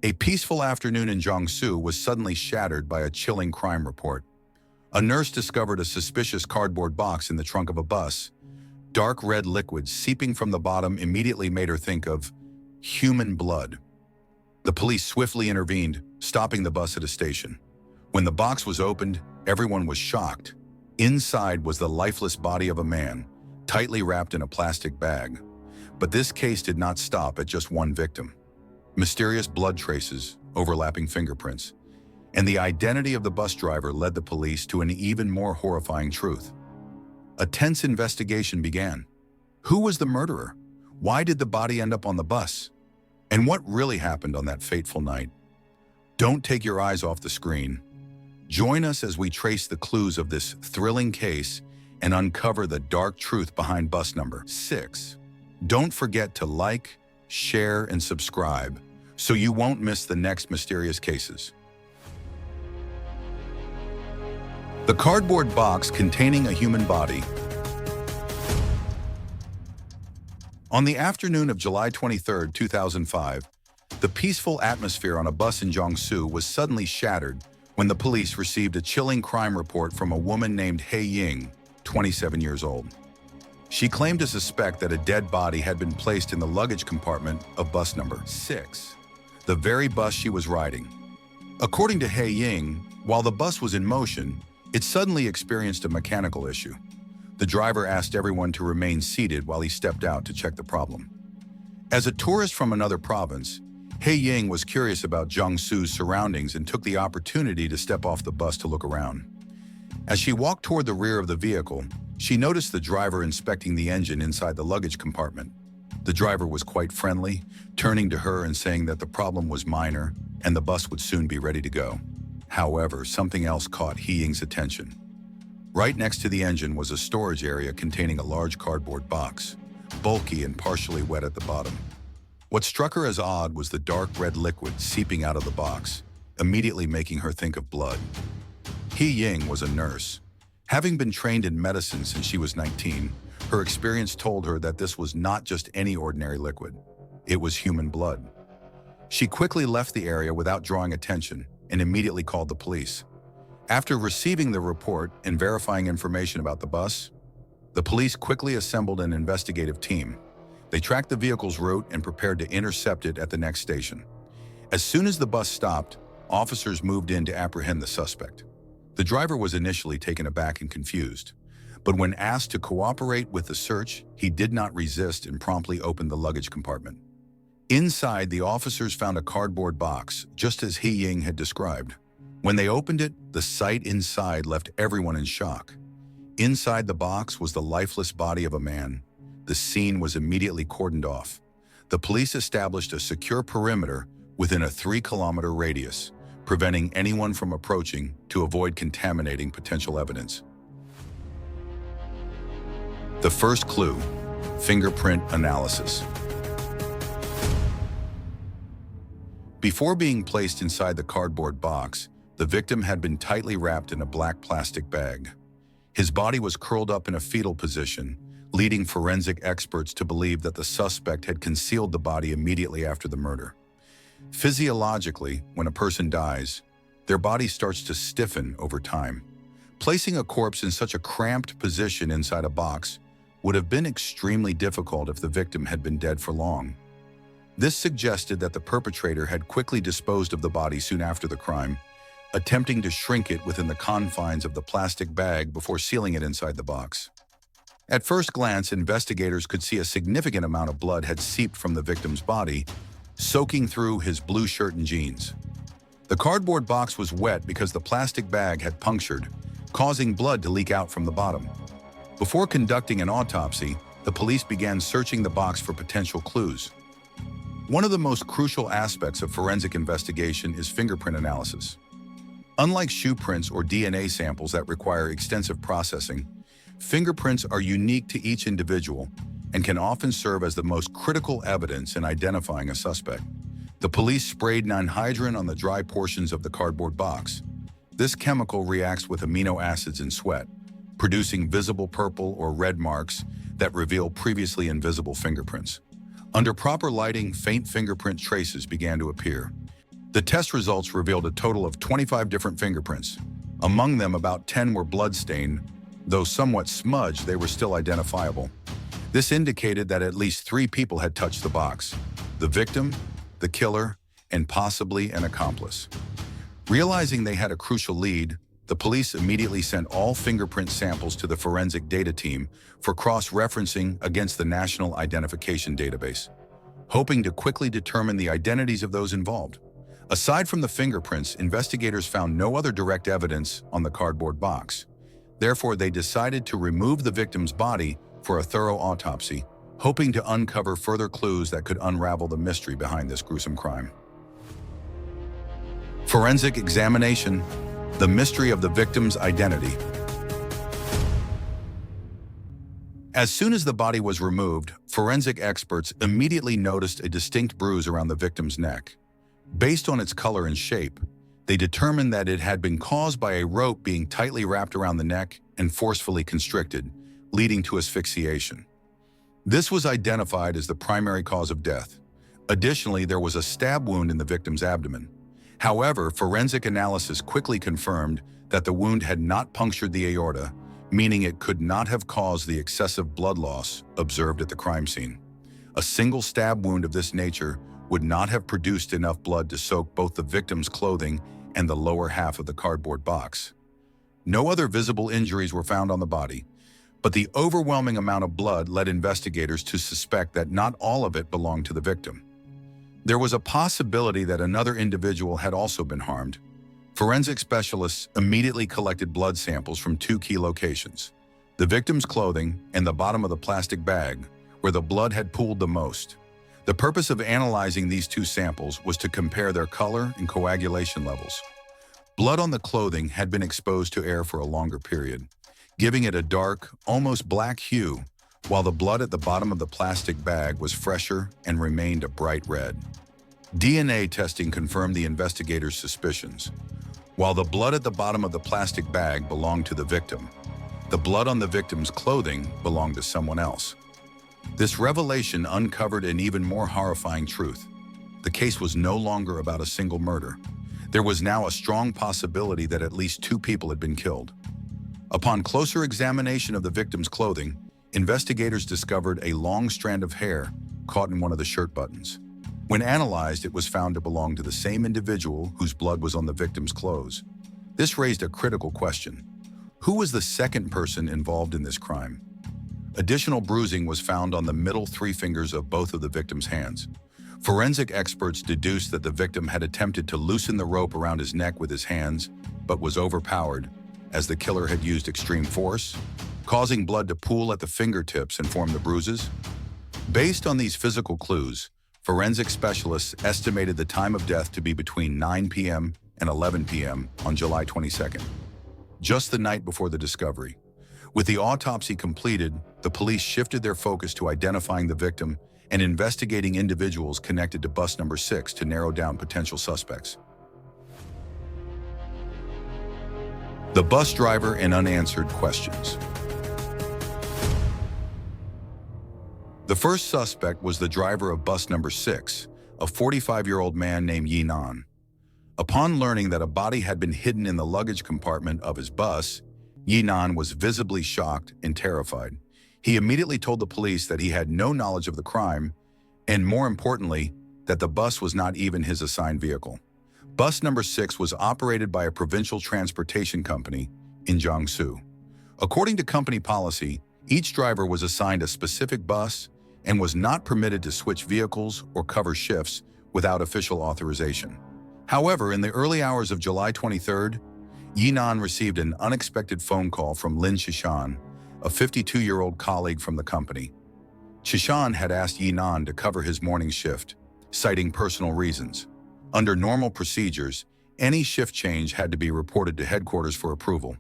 A peaceful afternoon in Jiangsu was suddenly shattered by a chilling crime report. A nurse discovered a suspicious cardboard box in the trunk of a bus. Dark red liquid seeping from the bottom immediately made her think of human blood. The police swiftly intervened, stopping the bus at a station. When the box was opened, everyone was shocked. Inside was the lifeless body of a man, tightly wrapped in a plastic bag. But this case did not stop at just one victim. Mysterious blood traces, overlapping fingerprints, and the identity of the bus driver led the police to an even more horrifying truth. A tense investigation began. Who was the murderer? Why did the body end up on the bus? And what really happened on that fateful night? Don't take your eyes off the screen. Join us as we trace the clues of this thrilling case and uncover the dark truth behind bus number 6. Don't forget to like, share, and subscribe so you won't miss the next mysterious cases. The cardboard box containing a human body. On the afternoon of July 23, 2005, the peaceful atmosphere on a bus in Jiangsu was suddenly shattered when the police received a chilling crime report from a woman named He Ying, 27 years old. She claimed to suspect that a dead body had been placed in the luggage compartment of bus number 6, the very bus she was riding. According to He Ying, while the bus was in motion, it suddenly experienced a mechanical issue. The driver asked everyone to remain seated while he stepped out to check the problem. As a tourist from another province, He Ying was curious about Jiangsu's surroundings and took the opportunity to step off the bus to look around. As she walked toward the rear of the vehicle, she noticed the driver inspecting the engine inside the luggage compartment. The driver was quite friendly, turning to her and saying that the problem was minor and the bus would soon be ready to go. However, something else caught He Ying's attention. Right next to the engine was a storage area containing a large cardboard box, bulky and partially wet at the bottom. What struck her as odd was the dark red liquid seeping out of the box, immediately making her think of blood. He Ying was a nurse. Having been trained in medicine since she was 19, her experience told her that this was not just any ordinary liquid. It was human blood. She quickly left the area without drawing attention and immediately called the police. After receiving the report and verifying information about the bus, the police quickly assembled an investigative team. They tracked the vehicle's route and prepared to intercept it at the next station. As soon as the bus stopped, officers moved in to apprehend the suspect. The driver was initially taken aback and confused, but when asked to cooperate with the search, he did not resist and promptly opened the luggage compartment. Inside, the officers found a cardboard box, just as He Ying had described. When they opened it, the sight inside left everyone in shock. Inside the box was the lifeless body of a man. The scene was immediately cordoned off. The police established a secure perimeter within a 3-kilometer radius, preventing anyone from approaching to avoid contaminating potential evidence. The first clue: fingerprint analysis. Before being placed inside the cardboard box, the victim had been tightly wrapped in a black plastic bag. His body was curled up in a fetal position, leading forensic experts to believe that the suspect had concealed the body immediately after the murder. Physiologically, when a person dies, their body starts to stiffen over time. Placing a corpse in such a cramped position inside a box would have been extremely difficult if the victim had been dead for long. This suggested that the perpetrator had quickly disposed of the body soon after the crime, attempting to shrink it within the confines of the plastic bag before sealing it inside the box. At first glance, investigators could see a significant amount of blood had seeped from the victim's body, soaking through his blue shirt and jeans. The cardboard box was wet because the plastic bag had punctured, causing blood to leak out from the bottom. Before conducting an autopsy, the police began searching the box for potential clues. One of the most crucial aspects of forensic investigation is fingerprint analysis. Unlike shoe prints or DNA samples that require extensive processing, fingerprints are unique to each individual and can often serve as the most critical evidence in identifying a suspect. The police sprayed anhydride on the dry portions of the cardboard box. This chemical reacts with amino acids in sweat, producing visible purple or red marks that reveal previously invisible fingerprints. Under proper lighting, faint fingerprint traces began to appear. The test results revealed a total of 25 different fingerprints. Among them, about 10 were blood-stained. Though somewhat smudged, they were still identifiable. This indicated that at least 3 people had touched the box: the victim, the killer, and possibly an accomplice. Realizing they had a crucial lead, the police immediately sent all fingerprint samples to the forensic data team for cross-referencing against the National Identification Database, hoping to quickly determine the identities of those involved. Aside from the fingerprints, investigators found no other direct evidence on the cardboard box. Therefore, they decided to remove the victim's body for a thorough autopsy, hoping to uncover further clues that could unravel the mystery behind this gruesome crime. Forensic examination: the mystery of the victim's identity. As soon as the body was removed, forensic experts immediately noticed a distinct bruise around the victim's neck. Based on its color and shape, they determined that it had been caused by a rope being tightly wrapped around the neck and forcefully constricted, leading to asphyxiation. This was identified as the primary cause of death. Additionally, there was a stab wound in the victim's abdomen. However, forensic analysis quickly confirmed that the wound had not punctured the aorta, meaning it could not have caused the excessive blood loss observed at the crime scene. A single stab wound of this nature would not have produced enough blood to soak both the victim's clothing and the lower half of the cardboard box. No other visible injuries were found on the body, but the overwhelming amount of blood led investigators to suspect that not all of it belonged to the victim. There was a possibility that another individual had also been harmed. Forensic specialists immediately collected blood samples from 2 key locations: the victim's clothing and the bottom of the plastic bag, where the blood had pooled the most. The purpose of analyzing these 2 samples was to compare their color and coagulation levels. Blood on the clothing had been exposed to air for a longer period, giving it a dark, almost black hue, while the blood at the bottom of the plastic bag was fresher and remained a bright red. DNA testing confirmed the investigators' suspicions. While the blood at the bottom of the plastic bag belonged to the victim, the blood on the victim's clothing belonged to someone else. This revelation uncovered an even more horrifying truth. The case was no longer about a single murder. There was now a strong possibility that at least 2 people had been killed. Upon closer examination of the victim's clothing, investigators discovered a long strand of hair caught in one of the shirt buttons. When analyzed, it was found to belong to the same individual whose blood was on the victim's clothes. This raised a critical question: who was the second person involved in this crime? Additional bruising was found on the middle 3 fingers of both of the victim's hands. Forensic experts deduced that the victim had attempted to loosen the rope around his neck with his hands, but was overpowered, as the killer had used extreme force, causing blood to pool at the fingertips and form the bruises. Based on these physical clues, forensic specialists estimated the time of death to be between 9 p.m. and 11 p.m. on July 22nd, just the night before the discovery. With the autopsy completed, the police shifted their focus to identifying the victim and investigating individuals connected to bus number 6 to narrow down potential suspects. The bus driver and unanswered questions. The first suspect was the driver of bus number 6, a 45-year-old man named Yinan. Upon learning that a body had been hidden in the luggage compartment of his bus, Yinan was visibly shocked and terrified. He immediately told the police that he had no knowledge of the crime, and more importantly, that the bus was not even his assigned vehicle. Bus number 6 was operated by a provincial transportation company in Jiangsu. According to company policy, each driver was assigned a specific bus and was not permitted to switch vehicles or cover shifts without official authorization. However, in the early hours of July 23rd, Yinan received an unexpected phone call from Lin Shishan, a 52-year-old colleague from the company. Shishan had asked Yinan to cover his morning shift, citing personal reasons. Under normal procedures, any shift change had to be reported to headquarters for approval.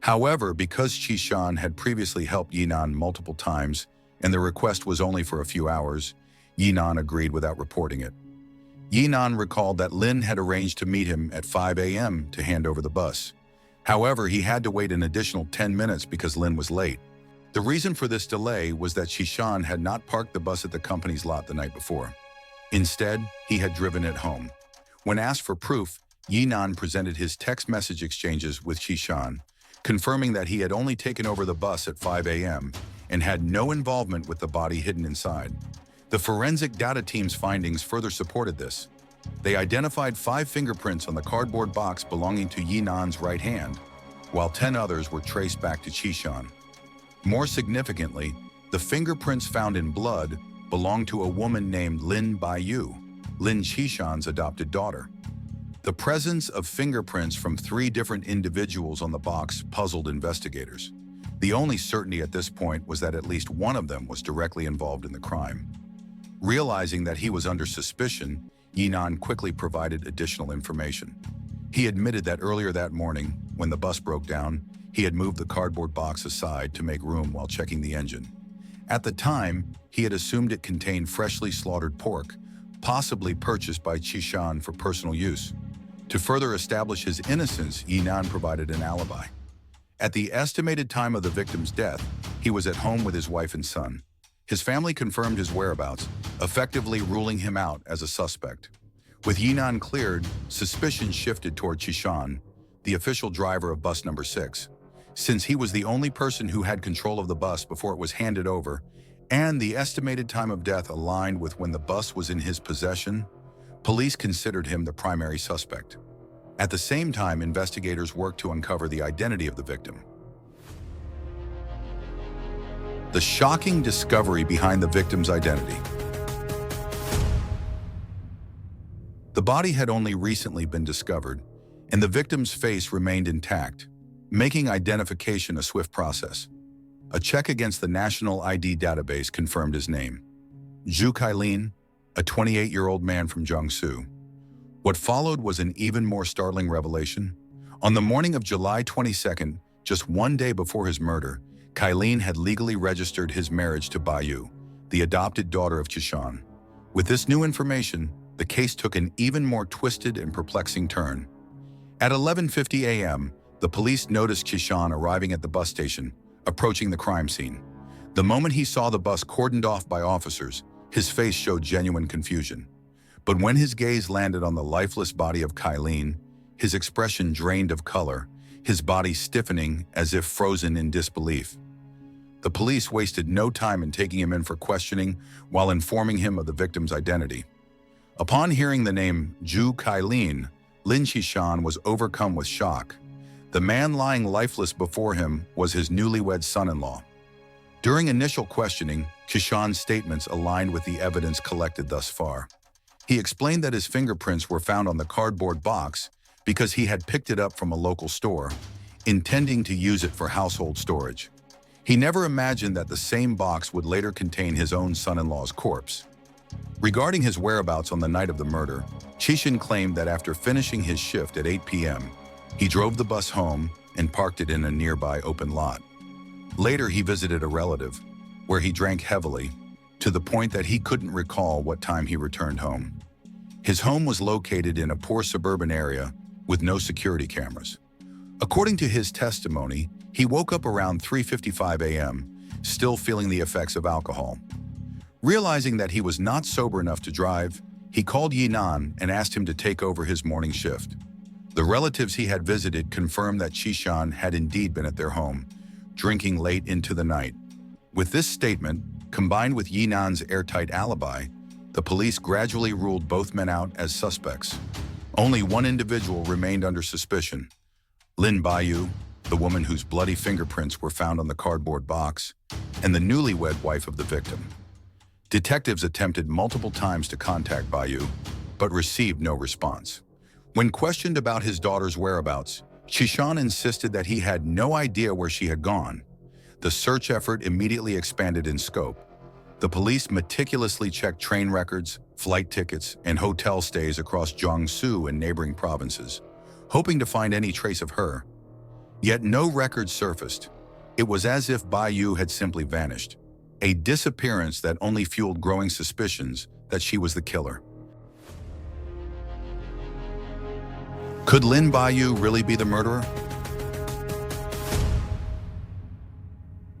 However, because Shishan had previously helped Yinan multiple times and the request was only for a few hours, Yinan agreed without reporting it. Yinan recalled that Lin had arranged to meet him at 5 a.m. to hand over the bus. However, he had to wait an additional 10 minutes because Lin was late. The reason for this delay was that Shishan had not parked the bus at the company's lot the night before. Instead, he had driven it home. When asked for proof, Yinan presented his text message exchanges with Qishan, confirming that he had only taken over the bus at 5 a.m. and had no involvement with the body hidden inside. The forensic data team's findings further supported this. They identified 5 fingerprints on the cardboard box belonging to Yinan's right hand, while 10 others were traced back to Qishan. More significantly, the fingerprints found in blood belonged to a woman named Lin Baiyu, Lin Qishan's adopted daughter. The presence of fingerprints from 3 different individuals on the box puzzled investigators. The only certainty at this point was that at least one of them was directly involved in the crime. Realizing that he was under suspicion, Yinan quickly provided additional information. He admitted that earlier that morning, when the bus broke down, he had moved the cardboard box aside to make room while checking the engine. At the time, he had assumed it contained freshly slaughtered pork, possibly purchased by Qishan for personal use. To further establish his innocence, Yinan provided an alibi. At the estimated time of the victim's death, he was at home with his wife and son. His family confirmed his whereabouts, effectively ruling him out as a suspect. With Yinan cleared, suspicion shifted toward Qishan, the official driver of bus number 6. Since he was the only person who had control of the bus before it was handed over, and the estimated time of death aligned with when the bus was in his possession, police considered him the primary suspect. At the same time, investigators worked to uncover the identity of the victim. The shocking discovery behind the victim's identity. The body had only recently been discovered, and the victim's face remained intact, making identification a swift process. A check against the National ID database confirmed his name: Zhu Kailin, a 28-year-old man from Jiangsu. What followed was an even more startling revelation. On the morning of July 22nd, just one day before his murder, Kailin had legally registered his marriage to Baiyu, the adopted daughter of Qishan. With this new information, the case took an even more twisted and perplexing turn. At 11:50 a.m., the police noticed Qishan arriving at the bus station, approaching the crime scene. The moment he saw the bus cordoned off by officers, his face showed genuine confusion. But when his gaze landed on the lifeless body of Kailin, his expression drained of color, his body stiffening as if frozen in disbelief. The police wasted no time in taking him in for questioning while informing him of the victim's identity. Upon hearing the name Zhu Kailin, Lin Qishan was overcome with shock. The man lying lifeless before him was his newlywed son-in-law. During initial questioning, Qishan's statements aligned with the evidence collected thus far. He explained that his fingerprints were found on the cardboard box because he had picked it up from a local store, intending to use it for household storage. He never imagined that the same box would later contain his own son-in-law's corpse. Regarding his whereabouts on the night of the murder, Qishan claimed that after finishing his shift at 8 p.m., he drove the bus home and parked it in a nearby open lot. Later, he visited a relative, where he drank heavily, to the point that he couldn't recall what time he returned home. His home was located in a poor suburban area with no security cameras. According to his testimony, he woke up around 3:55 a.m., still feeling the effects of alcohol. Realizing that he was not sober enough to drive, he called Yinan and asked him to take over his morning shift. The relatives he had visited confirmed that Qishan had indeed been at their home, drinking late into the night. With this statement, combined with Yinan's airtight alibi, the police gradually ruled both men out as suspects. Only one individual remained under suspicion: Lin Baiyu, the woman whose bloody fingerprints were found on the cardboard box, and the newlywed wife of the victim. Detectives attempted multiple times to contact Baiyu, but received no response. When questioned about his daughter's whereabouts, Qishan insisted that he had no idea where she had gone. The search effort immediately expanded in scope. The police meticulously checked train records, flight tickets, and hotel stays across Jiangsu and neighboring provinces, hoping to find any trace of her. Yet no records surfaced. It was as if Baiyu had simply vanished, a disappearance that only fueled growing suspicions that she was the killer. Could Lin Baiyu really be the murderer?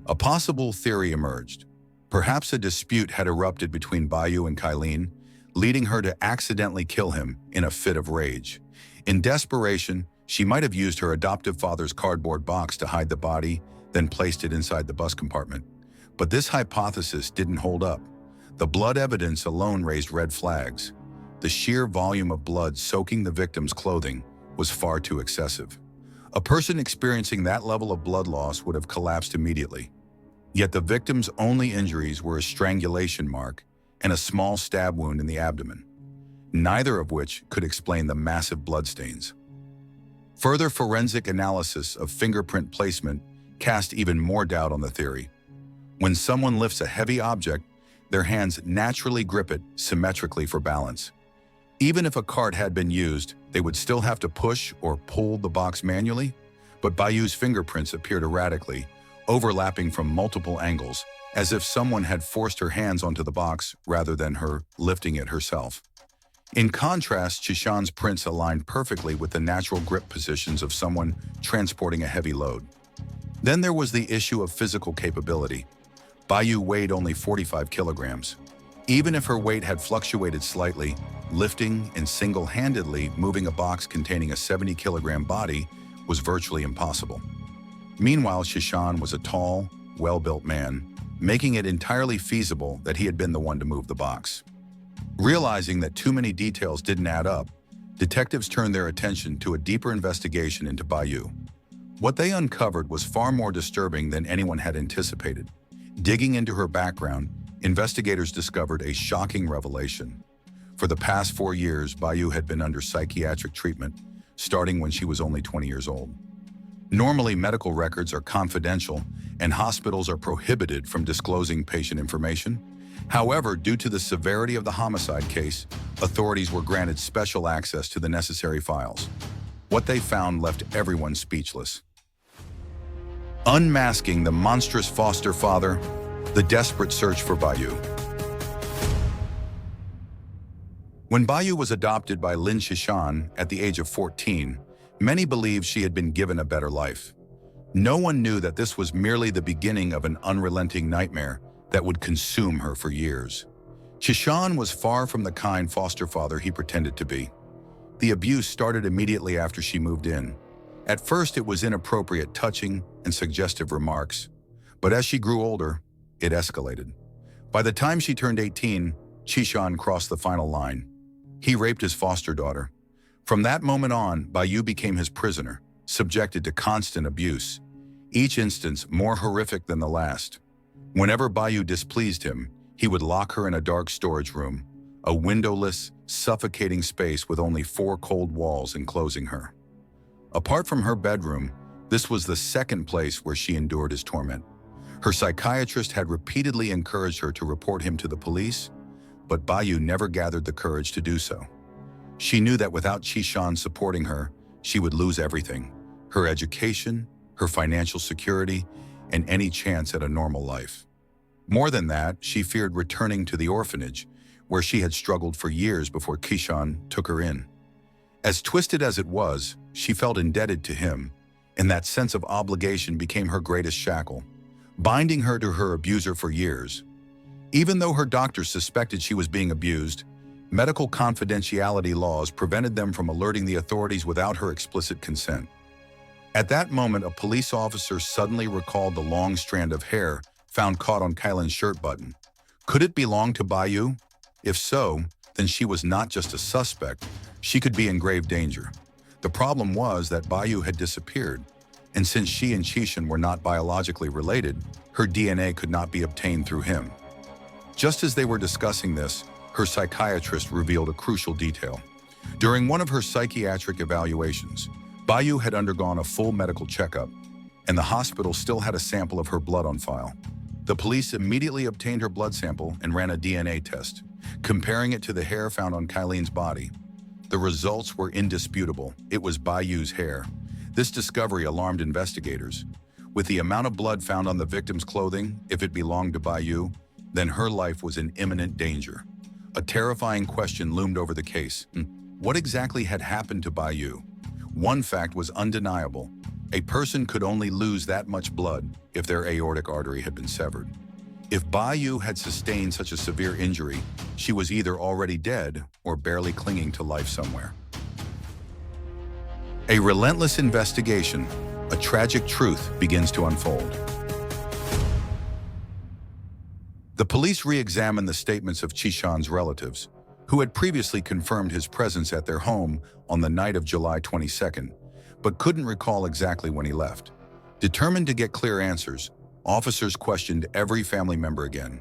A possible theory emerged. Perhaps a dispute had erupted between Baiyu and Kailin, leading her to accidentally kill him in a fit of rage. In desperation, she might have used her adoptive father's cardboard box to hide the body, then placed it inside the bus compartment. But this hypothesis didn't hold up. The blood evidence alone raised red flags. The sheer volume of blood soaking the victim's clothing was far too excessive. A person experiencing that level of blood loss would have collapsed immediately. Yet the victim's only injuries were a strangulation mark and a small stab wound in the abdomen, neither of which could explain the massive bloodstains. Further forensic analysis of fingerprint placement cast even more doubt on the theory. When someone lifts a heavy object, their hands naturally grip it symmetrically for balance. Even if a cart had been used, they would still have to push or pull the box manually, but Bayou's fingerprints appeared erratically, overlapping from multiple angles, as if someone had forced her hands onto the box rather than her lifting it herself. In contrast, Chishan's prints aligned perfectly with the natural grip positions of someone transporting a heavy load. Then there was the issue of physical capability. Bayou weighed only 45 kilograms. Even if her weight had fluctuated slightly, lifting and single-handedly moving a box containing a 70-kilogram body was virtually impossible. Meanwhile, Chishan was a tall, well-built man, making it entirely feasible that he had been the one to move the box. Realizing that too many details didn't add up, detectives turned their attention to a deeper investigation into Bayou. What they uncovered was far more disturbing than anyone had anticipated. Digging into her background, investigators discovered a shocking revelation. For the past 4 years, Bayou had been under psychiatric treatment, starting when she was only 20 years old. Normally, medical records are confidential, and hospitals are prohibited from disclosing patient information. However, due to the severity of the homicide case, authorities were granted special access to the necessary files. What they found left everyone speechless. Unmasking the monstrous foster father, the desperate search for Bayou. When Bayou was adopted by Lin Chishan at the age of 14, many believed she had been given a better life. No one knew that this was merely the beginning of an unrelenting nightmare that would consume her for years. Chishan was far from the kind foster father he pretended to be. The abuse started immediately after she moved in. At first, it was inappropriate touching and suggestive remarks, but as she grew older, it escalated. By the time she turned 18, Chishan crossed the final line. He raped his foster daughter. From that moment on, Bayou became his prisoner, subjected to constant abuse, each instance more horrific than the last. Whenever Bayou displeased him, he would lock her in a dark storage room, a windowless, suffocating space with only 4 cold walls enclosing her. Apart from her bedroom, this was the second place where she endured his torment. Her psychiatrist had repeatedly encouraged her to report him to the police, but Bayou never gathered the courage to do so. She knew that without Chishan supporting her, she would lose everything: her education, her financial security, and any chance at a normal life. More than that, she feared returning to the orphanage, where she had struggled for years before Chishan took her in. As twisted as it was, she felt indebted to him, and that sense of obligation became her greatest shackle, binding her to her abuser for years. Even though her doctors suspected she was being abused, medical confidentiality laws prevented them from alerting the authorities without her explicit consent. At that moment, a police officer suddenly recalled the long strand of hair found caught on Kylan's shirt button. Could it belong to Bayou? If so, then she was not just a suspect, she could be in grave danger. The problem was that Bayou had disappeared, and since she and Chishan were not biologically related, her DNA could not be obtained through him. Just as they were discussing this, her psychiatrist revealed a crucial detail. During one of her psychiatric evaluations, Bayou had undergone a full medical checkup, and the hospital still had a sample of her blood on file. The police immediately obtained her blood sample and ran a DNA test, comparing it to the hair found on Kylene's body. The results were indisputable. It was Bayou's hair. This discovery alarmed investigators. With the amount of blood found on the victim's clothing, if it belonged to Bayou, then her life was in imminent danger. A terrifying question loomed over the case. What exactly had happened to Bayou? One fact was undeniable. A person could only lose that much blood if their aortic artery had been severed. If Bai had sustained such a severe injury, she was either already dead or barely clinging to life somewhere. A relentless investigation, a tragic truth begins to unfold. The police re-examined the statements of Qishan's relatives, who had previously confirmed his presence at their home on the night of July 22nd, but couldn't recall exactly when he left. Determined to get clear answers, officers questioned every family member again.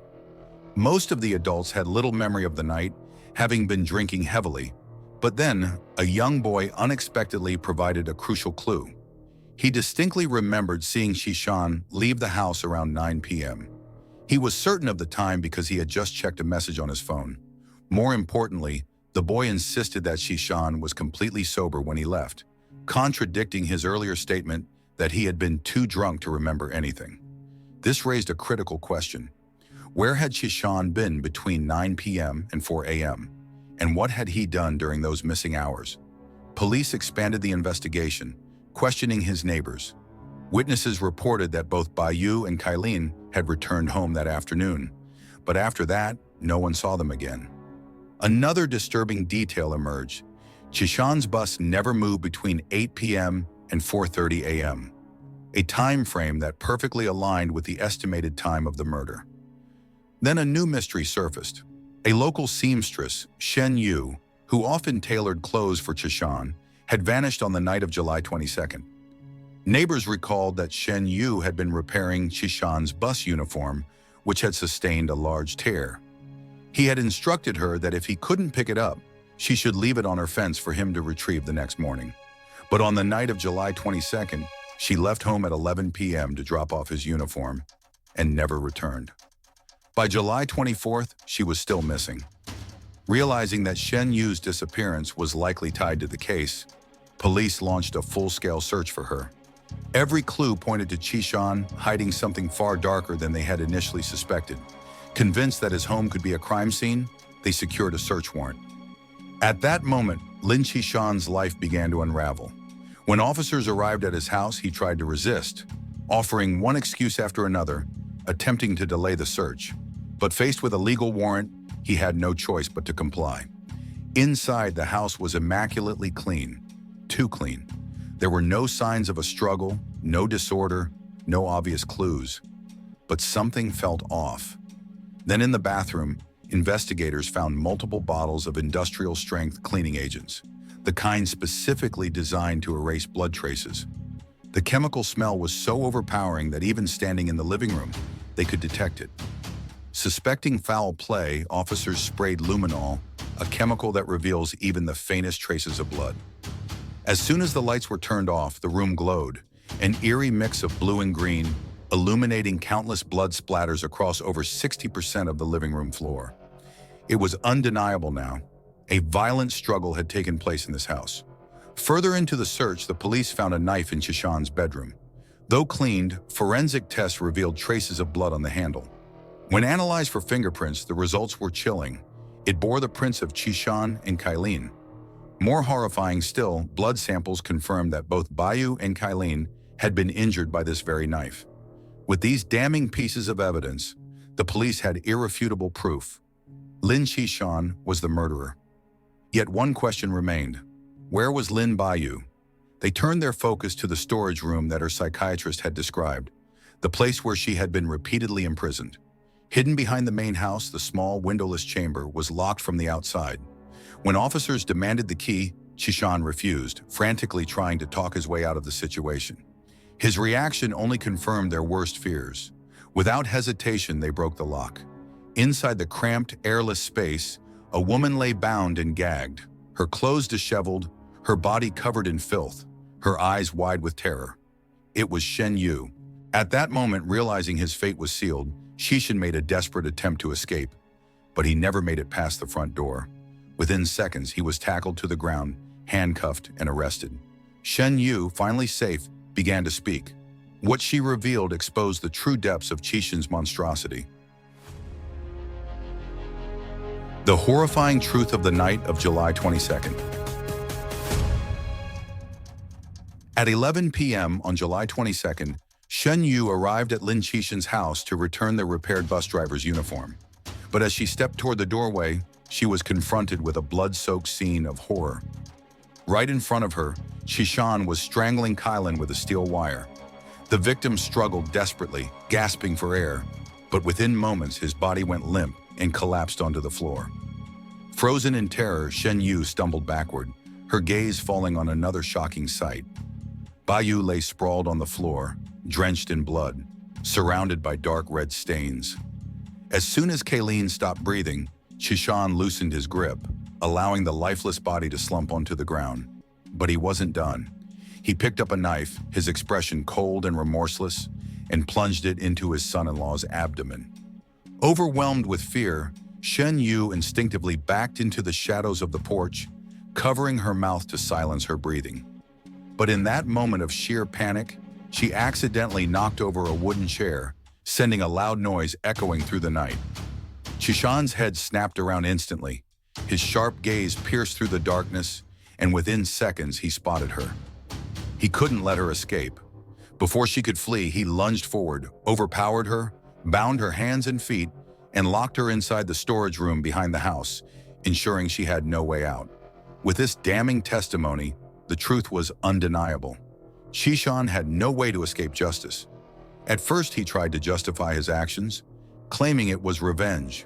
Most of the adults had little memory of the night, having been drinking heavily, but then a young boy unexpectedly provided a crucial clue. He distinctly remembered seeing Qishan leave the house around 9 p.m. He was certain of the time because he had just checked a message on his phone. More importantly, the boy insisted that Qishan was completely sober when he left, contradicting his earlier statement that he had been too drunk to remember anything. This raised a critical question. Where had Qishan been between 9 p.m. and 4 a.m.? And what had he done during those missing hours? Police expanded the investigation, questioning his neighbors. Witnesses reported that both Bayu and Kailin had returned home that afternoon, but after that, no one saw them again. Another disturbing detail emerged. Qishan's bus never moved between 8 p.m. and 4:30 a.m., a time frame that perfectly aligned with the estimated time of the murder. Then a new mystery surfaced. A local seamstress, Shen Yu, who often tailored clothes for Qishan, had vanished on the night of July 22nd. Neighbors recalled that Shen Yu had been repairing Qishan's bus uniform, which had sustained a large tear. He had instructed her that if he couldn't pick it up, she should leave it on her fence for him to retrieve the next morning. But on the night of July 22nd, she left home at 11 p.m. to drop off his uniform and never returned. By July 24th, she was still missing. Realizing that Shen Yu's disappearance was likely tied to the case, police launched a full-scale search for her. Every clue pointed to Qishan hiding something far darker than they had initially suspected. Convinced that his home could be a crime scene, they secured a search warrant. At that moment, Lin Qishan's life began to unravel. When officers arrived at his house, he tried to resist, offering one excuse after another, attempting to delay the search. But faced with a legal warrant, he had no choice but to comply. Inside, the house was immaculately clean, too clean. There were no signs of a struggle, no disorder, no obvious clues. But something felt off. Then in the bathroom, investigators found multiple bottles of industrial-strength cleaning agents, the kind specifically designed to erase blood traces. The chemical smell was so overpowering that even standing in the living room, they could detect it. Suspecting foul play, officers sprayed luminol, a chemical that reveals even the faintest traces of blood. As soon as the lights were turned off, the room glowed, an eerie mix of blue and green, illuminating countless blood splatters across over 60% of the living room floor. It was undeniable now. A violent struggle had taken place in this house. Further into the search, the police found a knife in Qishan's bedroom. Though cleaned, forensic tests revealed traces of blood on the handle. When analyzed for fingerprints, the results were chilling. It bore the prints of Qishan and Kailin. More horrifying still, blood samples confirmed that both Bayu and Kailin had been injured by this very knife. With these damning pieces of evidence, the police had irrefutable proof. Lin Qishan was the murderer. Yet one question remained. Where was Lin Bayu? They turned their focus to the storage room that her psychiatrist had described, the place where she had been repeatedly imprisoned. Hidden behind the main house, the small, windowless chamber was locked from the outside. When officers demanded the key, Qishan refused, frantically trying to talk his way out of the situation. His reaction only confirmed their worst fears. Without hesitation, they broke the lock. Inside the cramped, airless space, a woman lay bound and gagged, her clothes disheveled, her body covered in filth, her eyes wide with terror. It was Shen Yu. At that moment, realizing his fate was sealed, Qishan made a desperate attempt to escape, but he never made it past the front door. Within seconds, he was tackled to the ground, handcuffed, and arrested. Shen Yu, finally safe, began to speak. What she revealed exposed the true depths of Qishan's monstrosity. The horrifying truth of the night of July 22nd. At 11 p.m. on July 22nd, Shen Yu arrived at Lin Qixin's house to return the repaired bus driver's uniform. But as she stepped toward the doorway, she was confronted with a blood-soaked scene of horror. Right in front of her, Qixin was strangling Kylan with a steel wire. The victim struggled desperately, gasping for air, but within moments his body went limp and collapsed onto the floor. Frozen in terror, Shen Yu stumbled backward, her gaze falling on another shocking sight. Bai Yu lay sprawled on the floor, drenched in blood, surrounded by dark red stains. As soon as Kayleen stopped breathing, Qixin loosened his grip, allowing the lifeless body to slump onto the ground. But he wasn't done. He picked up a knife, his expression cold and remorseless, and plunged it into his son-in-law's abdomen. Overwhelmed with fear, Shen Yu instinctively backed into the shadows of the porch, covering her mouth to silence her breathing. But in that moment of sheer panic, she accidentally knocked over a wooden chair, sending a loud noise echoing through the night. Qixin's head snapped around instantly. His sharp gaze pierced through the darkness, and within seconds he spotted her. He couldn't let her escape. Before she could flee, he lunged forward, overpowered her, bound her hands and feet, and locked her inside the storage room behind the house, ensuring she had no way out. With this damning testimony, the truth was undeniable. Qixin had no way to escape justice. At first, he tried to justify his actions, claiming it was revenge.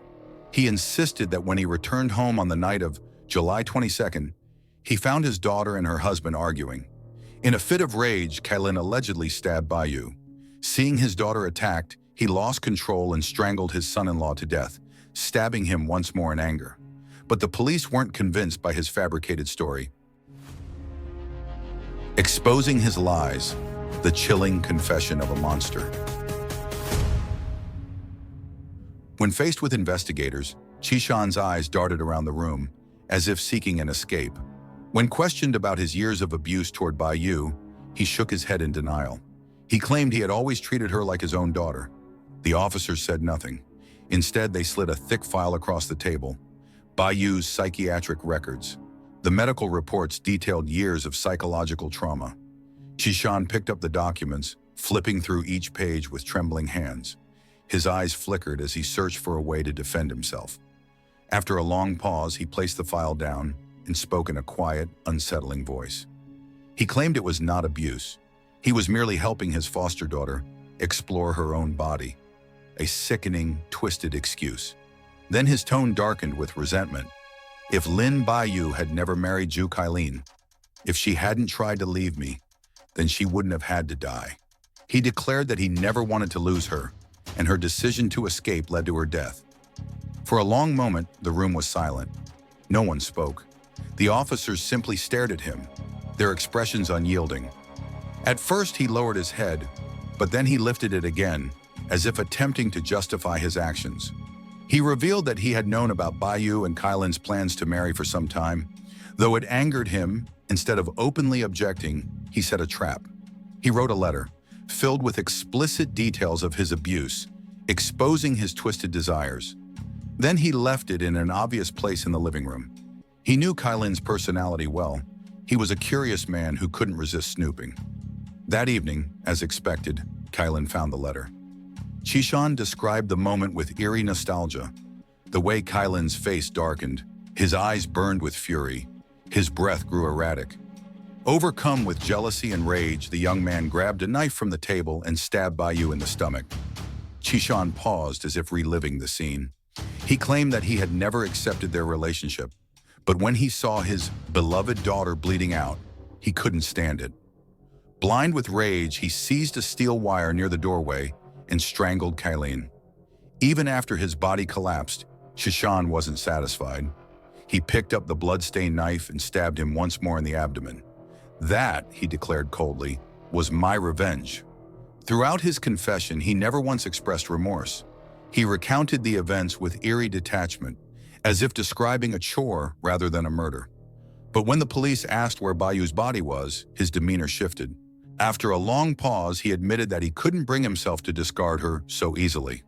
He insisted that when he returned home on the night of July 22nd, he found his daughter and her husband arguing. In a fit of rage, Kailin allegedly stabbed Bai Yu. Seeing his daughter attacked, he lost control and strangled his son-in-law to death, stabbing him once more in anger. But the police weren't convinced by his fabricated story. Exposing his lies, the chilling confession of a monster. When faced with investigators, Qixin's eyes darted around the room, as if seeking an escape. When questioned about his years of abuse toward Bai Yu, he shook his head in denial. He claimed he had always treated her like his own daughter. The officers said nothing. Instead, they slid a thick file across the table. Bai Yu's psychiatric records. The medical reports detailed years of psychological trauma. Qixin picked up the documents, flipping through each page with trembling hands. His eyes flickered as he searched for a way to defend himself. After a long pause, he placed the file down and spoke in a quiet, unsettling voice. He claimed it was not abuse. He was merely helping his foster daughter explore her own body. A sickening, twisted excuse. Then his tone darkened with resentment. If Lin Bai Yu had never married Zhu Kailin, if she hadn't tried to leave me, then she wouldn't have had to die. He declared that he never wanted to lose her, and her decision to escape led to her death. For a long moment, the room was silent. No one spoke. The officers simply stared at him, their expressions unyielding. At first, he lowered his head, but then he lifted it again, as if attempting to justify his actions. He revealed that he had known about Bai Yu and Kailin's plans to marry for some time. Though it angered him, instead of openly objecting, he set a trap. He wrote a letter, filled with explicit details of his abuse, exposing his twisted desires. Then he left it in an obvious place in the living room. He knew Kailin's personality well. He was a curious man who couldn't resist snooping. That evening, as expected, Kailin found the letter. Qixin described the moment with eerie nostalgia. The way Kailin's face darkened, his eyes burned with fury, his breath grew erratic. Overcome with jealousy and rage, the young man grabbed a knife from the table and stabbed Bai Yu in the stomach. Qixin paused as if reliving the scene. He claimed that he had never accepted their relationship, but when he saw his beloved daughter bleeding out, he couldn't stand it. Blind with rage, he seized a steel wire near the doorway and strangled Kailin. Even after his body collapsed, Qixin wasn't satisfied. He picked up the blood-stained knife and stabbed him once more in the abdomen. That, he declared coldly, was my revenge. Throughout his confession, he never once expressed remorse. He recounted the events with eerie detachment, as if describing a chore rather than a murder. But when the police asked where Bai Yu's body was, his demeanor shifted. After a long pause, he admitted that he couldn't bring himself to discard her so easily.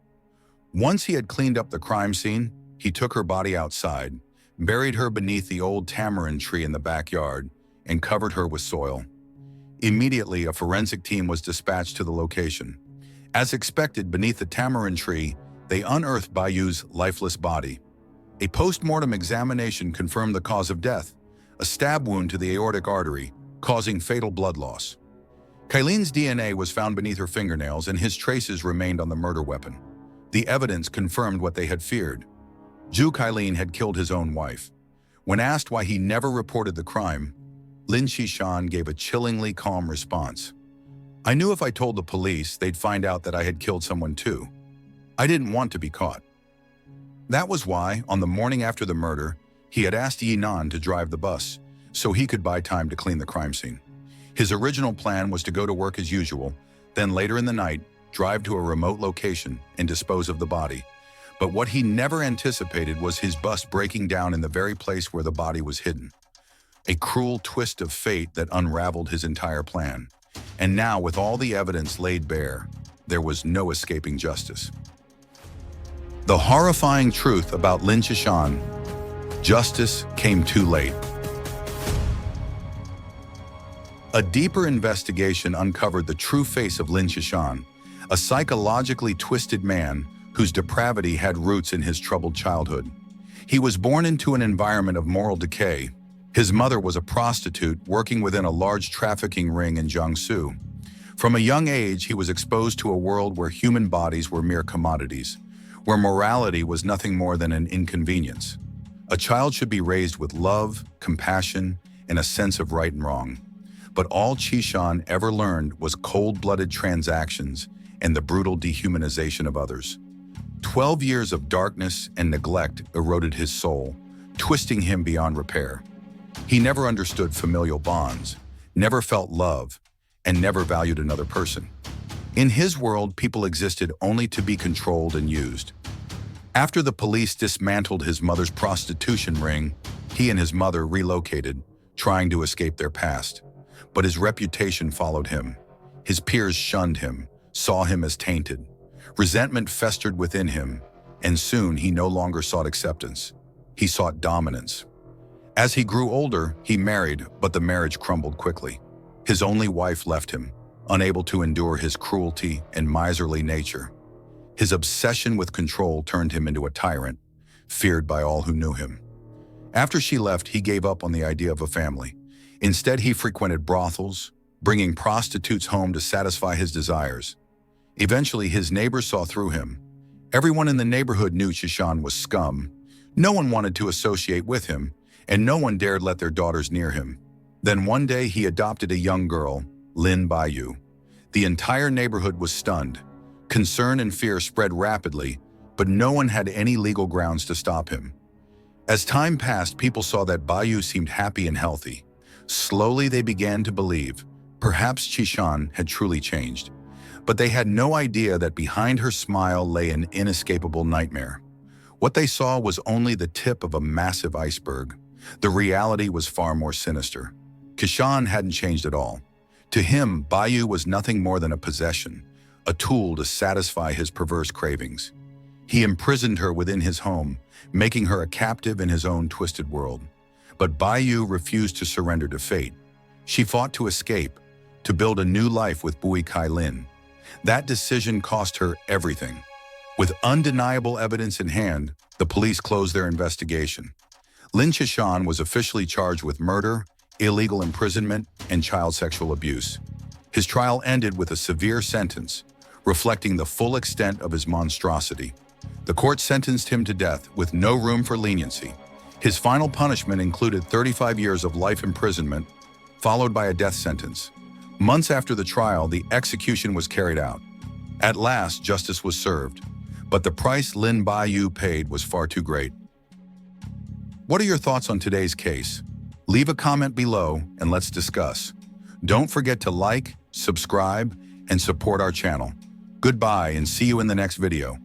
Once he had cleaned up the crime scene, he took her body outside, buried her beneath the old tamarind tree in the backyard, and covered her with soil. Immediately, a forensic team was dispatched to the location. As expected, beneath the tamarind tree, they unearthed Bayu's lifeless body. A post-mortem examination confirmed the cause of death, a stab wound to the aortic artery, causing fatal blood loss. Kyleen's DNA was found beneath her fingernails, and his traces remained on the murder weapon. The evidence confirmed what they had feared. Zhu Kaileen had killed his own wife. When asked why he never reported the crime, Lin Qishan gave a chillingly calm response. "I knew if I told the police, they'd find out that I had killed someone too. I didn't want to be caught." That was why, on the morning after the murder, he had asked Yinan to drive the bus, so he could buy time to clean the crime scene. His original plan was to go to work as usual, then later in the night, drive to a remote location and dispose of the body. But what he never anticipated was his bus breaking down in the very place where the body was hidden. A cruel twist of fate that unraveled his entire plan. And now, with all the evidence laid bare, there was no escaping justice. The horrifying truth about Lin Qishan: justice came too late. A deeper investigation uncovered the true face of Lin Qishan, a psychologically twisted man whose depravity had roots in his troubled childhood. He was born into an environment of moral decay. His mother was a prostitute working within a large trafficking ring in Jiangsu. From a young age, he was exposed to a world where human bodies were mere commodities, where morality was nothing more than an inconvenience. A child should be raised with love, compassion, and a sense of right and wrong. But all Qishan ever learned was cold-blooded transactions and the brutal dehumanization of others. 12 years of darkness and neglect eroded his soul, twisting him beyond repair. He never understood familial bonds, never felt love, and never valued another person. In his world, people existed only to be controlled and used. After the police dismantled his mother's prostitution ring, he and his mother relocated, trying to escape their past. But his reputation followed him. His peers shunned him, saw him as tainted. Resentment festered within him, and soon he no longer sought acceptance. He sought dominance. As he grew older, he married, but the marriage crumbled quickly. His only wife left him, unable to endure his cruelty and miserly nature. His obsession with control turned him into a tyrant, feared by all who knew him. After she left, he gave up on the idea of a family. Instead, he frequented brothels, bringing prostitutes home to satisfy his desires. Eventually, his neighbors saw through him. Everyone in the neighborhood knew Qishan was scum. No one wanted to associate with him, and no one dared let their daughters near him. Then one day, he adopted a young girl, Lin Bayu. The entire neighborhood was stunned. Concern and fear spread rapidly, but no one had any legal grounds to stop him. As time passed, people saw that Bayu seemed happy and healthy. Slowly, they began to believe perhaps Qishan had truly changed. But they had no idea that behind her smile lay an inescapable nightmare. What they saw was only the tip of a massive iceberg. The reality was far more sinister. Qishan hadn't changed at all. To him, Bayu was nothing more than a possession, a tool to satisfy his perverse cravings. He imprisoned her within his home, making her a captive in his own twisted world. But Bayu refused to surrender to fate. She fought to escape, to build a new life with Bui Kailin. That decision cost her everything. With undeniable evidence in hand, the police closed their investigation. Lin Qishan was officially charged with murder, illegal imprisonment, and child sexual abuse. His trial ended with a severe sentence, reflecting the full extent of his monstrosity. The court sentenced him to death with no room for leniency. His final punishment included 35 years of life imprisonment, followed by a death sentence. Months after the trial, the execution was carried out. At last, justice was served, but the price Lin Bayu paid was far too great. What are your thoughts on today's case? Leave a comment below and let's discuss. Don't forget to like, subscribe, and support our channel. Goodbye and see you in the next video.